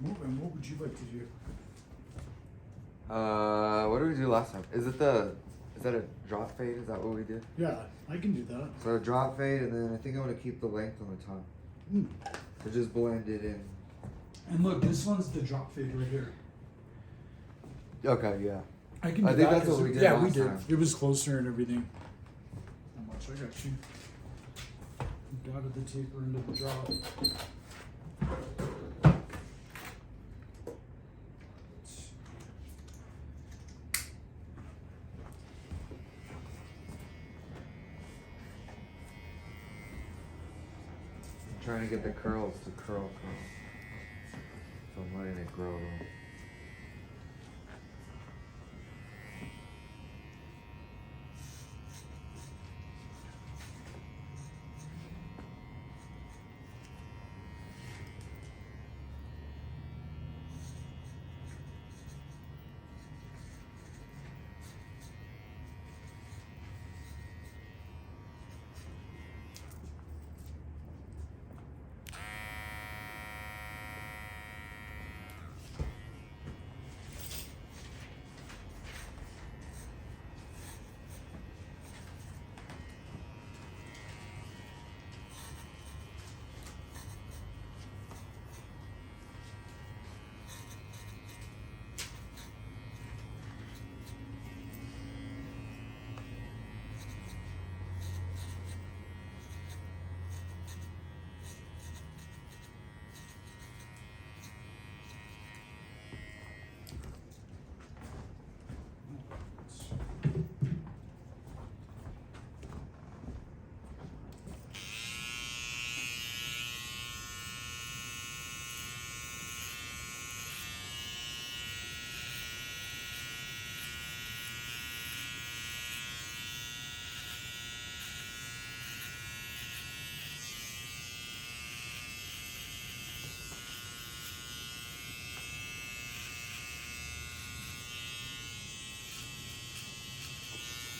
And what would you like to do? What did we do last time? Is that a drop fade? Is that what we did? Yeah, I can do that. So a drop fade, and then I think I want to keep the length on the top. So just blend it in. And look, this one's the drop fade right here. Okay, yeah. I can do I think that that's what we did Yeah, last we did. time. It was closer and everything. How much? I got you. Dotted the taper into the drop. I'm trying to get the curls to curl. So I'm letting it grow though.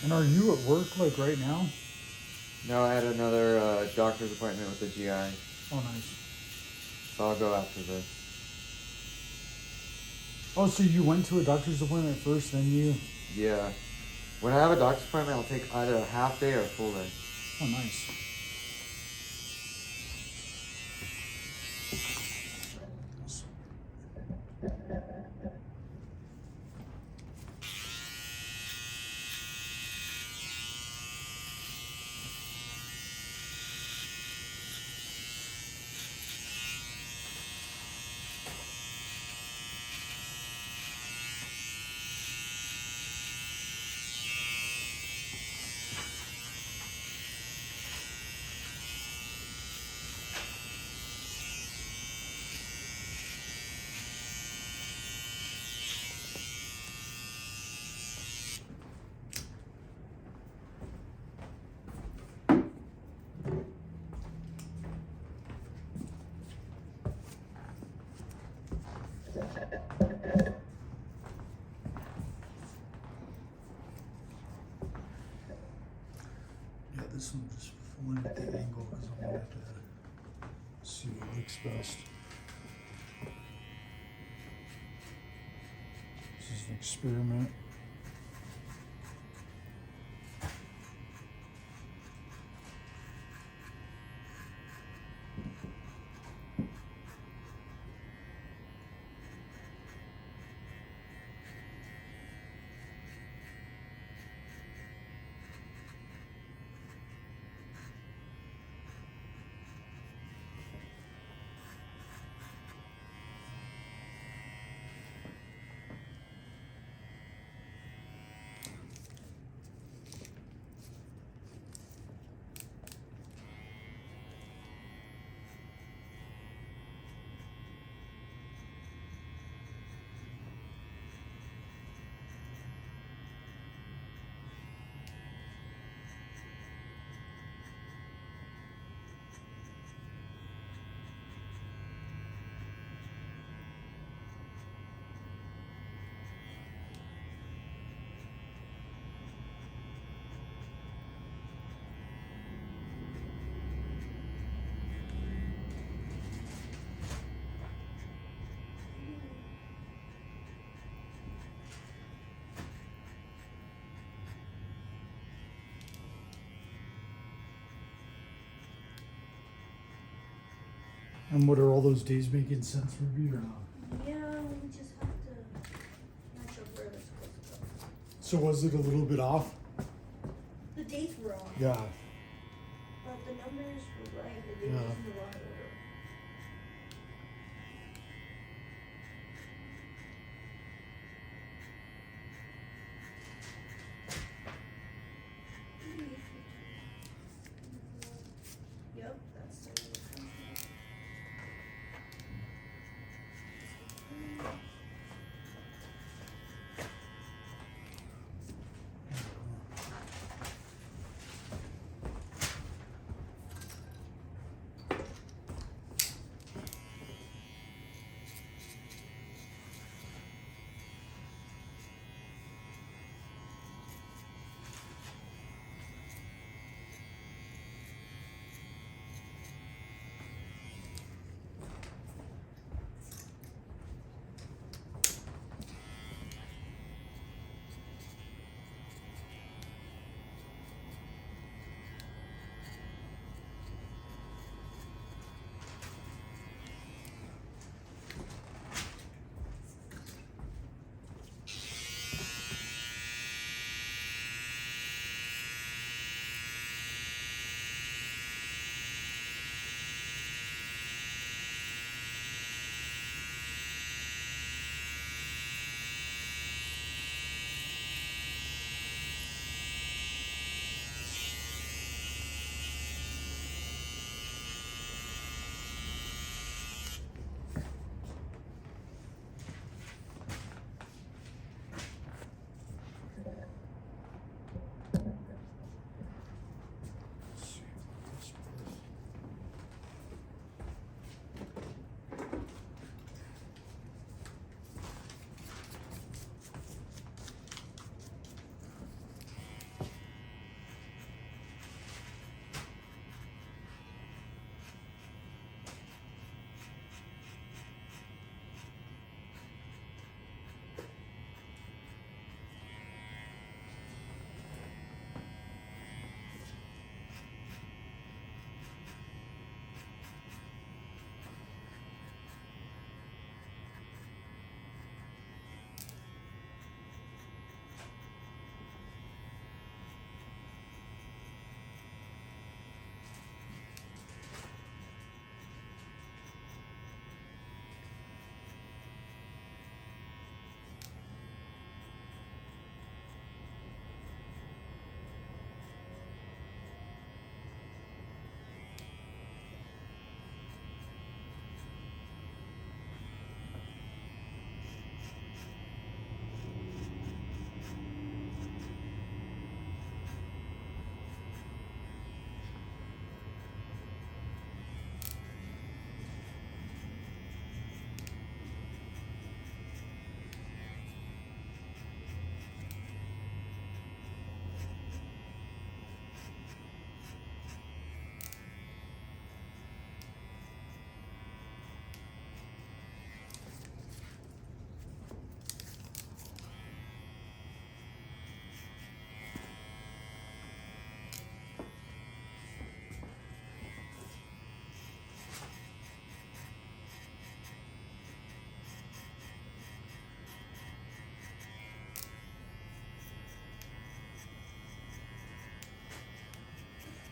And are you at work like right now? No, I had another doctor's appointment with the GI. Oh, nice. So I'll go after this. Oh, so you went to a doctor's appointment first, then you... Yeah. When I have a doctor's appointment, I'll take either a half day or a full day. Oh, nice. Yeah, this one just full in at the angle because I wanted to see what looks best. This is an experiment. And what are all those days making sense for you or not? Yeah, we just have to match up where they're supposed to go. So was it a little bit off? The dates were off, Yeah. but the numbers were right, but they were Yeah. just in the wrong order. Yep, that's the way it comes out.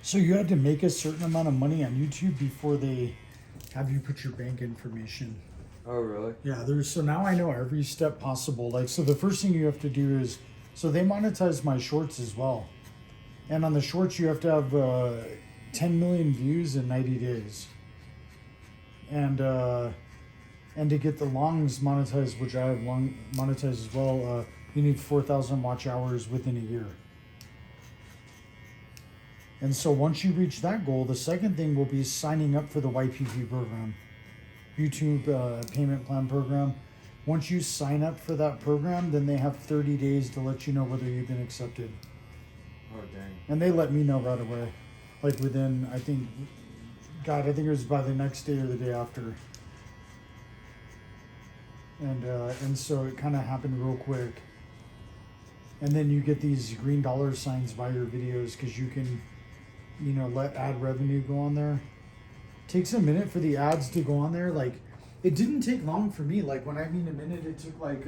So you had to make a certain amount of money on YouTube before they have you put your bank information. Oh, really? Yeah, so now I know every step possible. Like, so the first thing you have to do is, so they monetize my shorts as well. And on the shorts, you have to have 10 million views in 90 days. And to get the longs monetized, which I have long monetized as well, you need 4,000 watch hours within a year. And so once you reach that goal, the second thing will be signing up for the YPP program, YouTube payment plan program. Once you sign up for that program, then they have 30 days to let you know whether you've been accepted. Oh, dang. And they let me know right away. Like within, I think it was by the next day or the day after. And so it kind of happened real quick. And then you get these green dollar signs by your videos because you can, let ad revenue go on there. takes a minute for the ads to go on there. Like, it didn't take long for me. Like, when I mean a minute, it took like,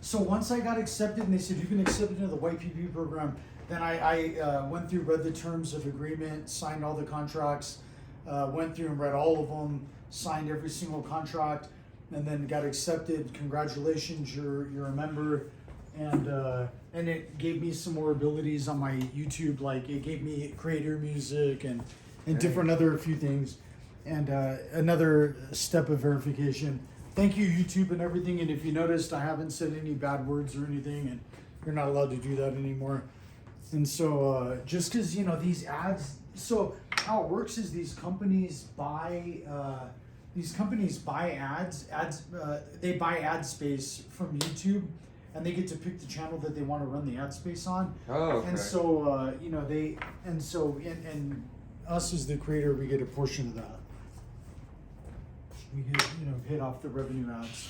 so once I got accepted and they said, you've been accepted into the YPP program, then I went through, read the terms of agreement, signed all the contracts, went through and read all of them, signed every single contract, and then got accepted. Congratulations, you're a member. And it gave me some more abilities on my YouTube. Like, it gave me creator music and different other few things, and another step of verification. Thank you, YouTube and everything. And if you noticed, I haven't said any bad words or anything, and you're not allowed to do that anymore. And so just because, you know, these ads, so how it works is these companies buy ads, they buy ad space from YouTube, and they get to pick the channel that they want to run the ad space on. Oh, okay. And so, you know, and us as the creator, we get a portion of that. We get, you know, paid off the revenue ads,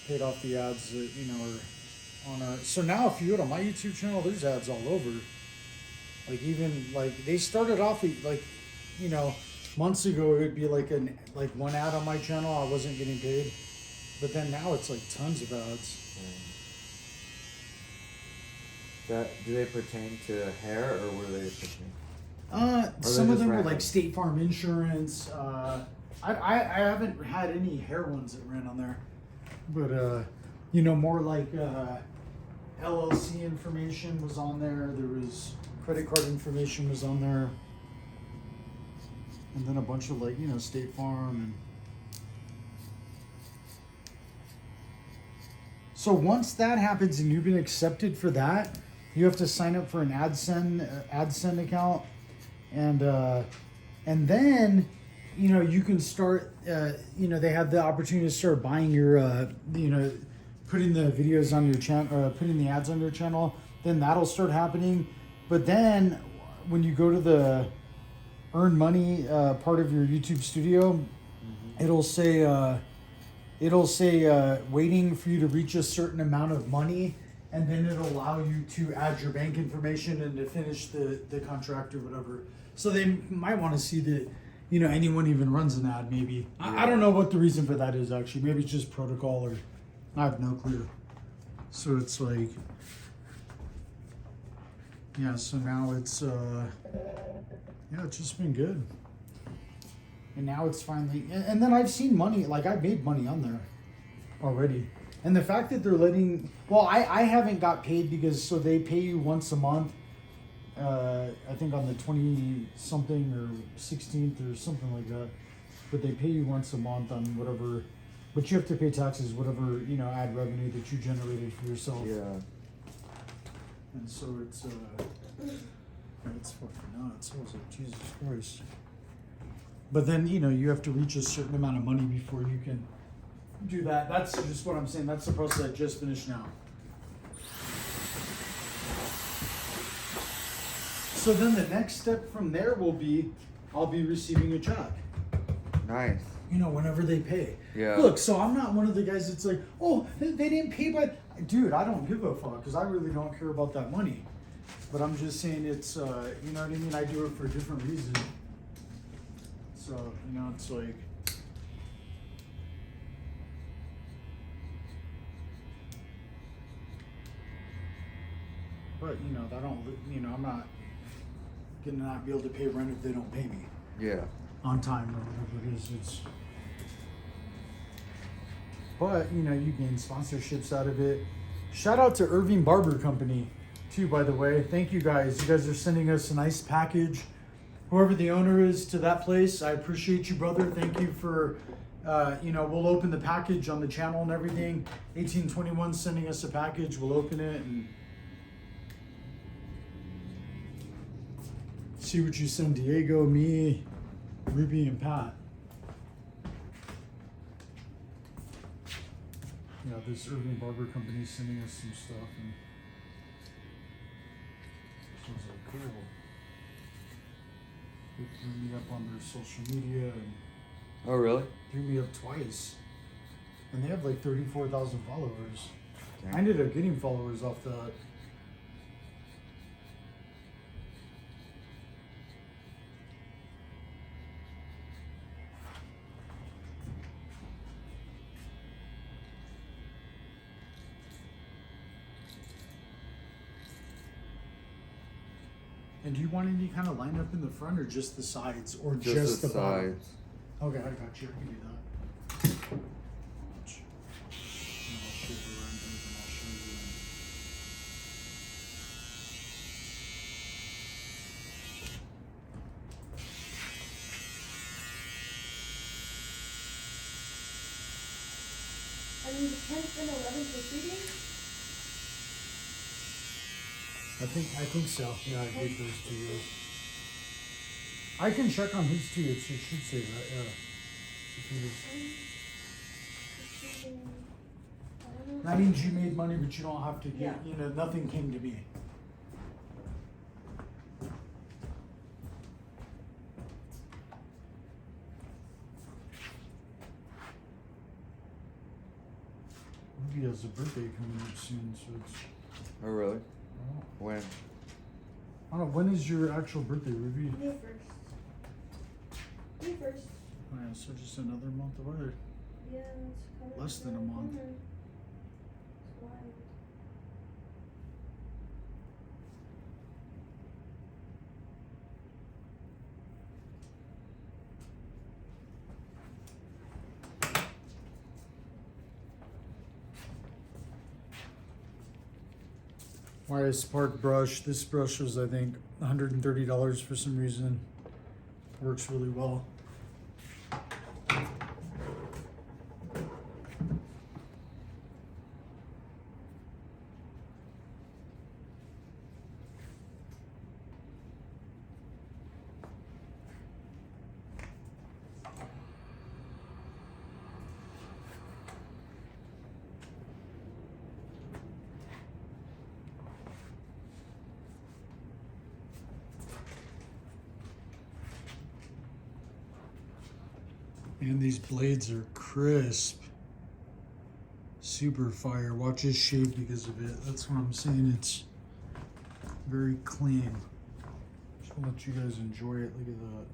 paid off the ads that, you know, are on our. So now if you go to my YouTube channel, there's ads all over. Like, even, like, they started off, like, you know, months ago, it would be like one ad on my channel, I wasn't getting paid. But then now it's like tons of ads. Do they pertain to hair, or what do they pertain? Some of them were random? like State Farm Insurance. I haven't had any hair ones that ran on there, but you know, more like LLC information was on there. There was credit card information was on there, and then a bunch of, like, you know, State Farm. And so once that happens and you've been accepted for that, you have to sign up for an AdSend account, and then, you know, you can start. You know, they have the opportunity to start buying your, you know, putting the videos on your channel, putting the ads on your channel. Then that'll start happening. But then, when you go to the earn money part of your YouTube studio, it'll say waiting for you to reach a certain amount of money, and then it'll allow you to add your bank information and to finish the contract or whatever. So they might want to see that, you know, anyone even runs an ad, maybe. I don't know what the reason for that is, actually. Maybe it's just protocol, or I have no clue. So it's like, yeah, so now it's, yeah, it's just been good. And now it's finally, and then I've seen money, like, I've made money on there already. And the fact that they're letting, well, I haven't got paid because, so they pay you once a month, I think on the 20-something or 16th or something like that. But they pay you once a month on whatever, but you have to pay taxes, whatever, you know, ad revenue that you generated for yourself. Yeah. And so it's fucking nuts. I was like, Jesus Christ. But then, you know, you have to reach a certain amount of money before you can do that. That's just what I'm saying. That's the process I just finished now. So then the next step from there will be, I'll be receiving a check. Nice. You know, whenever they pay. Yeah. Look, so I'm not one of the guys that's like, oh, they didn't pay, but dude, I don't give a fuck, because I really don't care about that money. But I'm just saying it's, you know what I mean? I do it for a different reason. So, you know, it's like, but, you know, I don't, you know, I'm not gonna not be able to pay rent if they don't pay me Yeah. on time or whatever it is. It's, but, you know, you gain sponsorships out of it. Shout out to Irving Barber Company too, by the way. Thank you guys. You guys are sending us a nice package. Whoever the owner is to that place, I appreciate you, brother. Thank you for, you know, we'll open the package on the channel and everything. 1821 sending us a package. We'll open it and see what you send. Diego, me, Ruby, and Pat. Yeah, this Irving Barber Company is sending us some stuff, and so I was like, cool. They threw me up on their social media and Oh, really? threw me up twice. And they have like 34,000 followers. Damn. I ended up getting followers off that. And do you want any kind of lineup in the front or just the sides or Just the bottom? sides. Okay, I got you. I can do that. Watch. And I'll show you around here, and I'll show you. I mean, the 10th and 11th are 3 days? I think so. Yeah, I gave those to you. I can check on his too. It should say that. Yeah. If he was- I don't know. That means you made money, but you don't have to get. Yeah. You know, nothing came to me. Ruby has a birthday coming up soon, so it's. Oh, really? Oh. When? I don't know. When is your actual birthday, Ruby? May 1st. May 1st. Oh, yeah, so just another month away. Yeah, it's coming. Less than a around the month. corner. It's wild. My Spark brush. This brush was, I think, $130 for some reason. Works really well. And these blades are crisp. Super fire. Watch this shape because of it. That's what I'm saying. It's very clean. Just want to let you guys enjoy it. Look at that.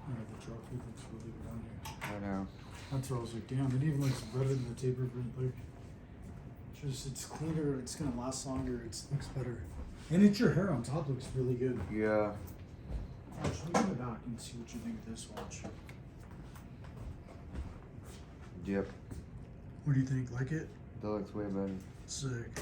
Yeah, the chocolate looks really good on here. I know. That's what I was like, damn, it even looks better than the taper print. Like, just it's cleaner, it's gonna last longer, it looks better. And it's your hair on top looks really good. Yeah. Watch, look at the back and see what you think of this watch. Yep. What do you think? Like it? That looks way better. Sick.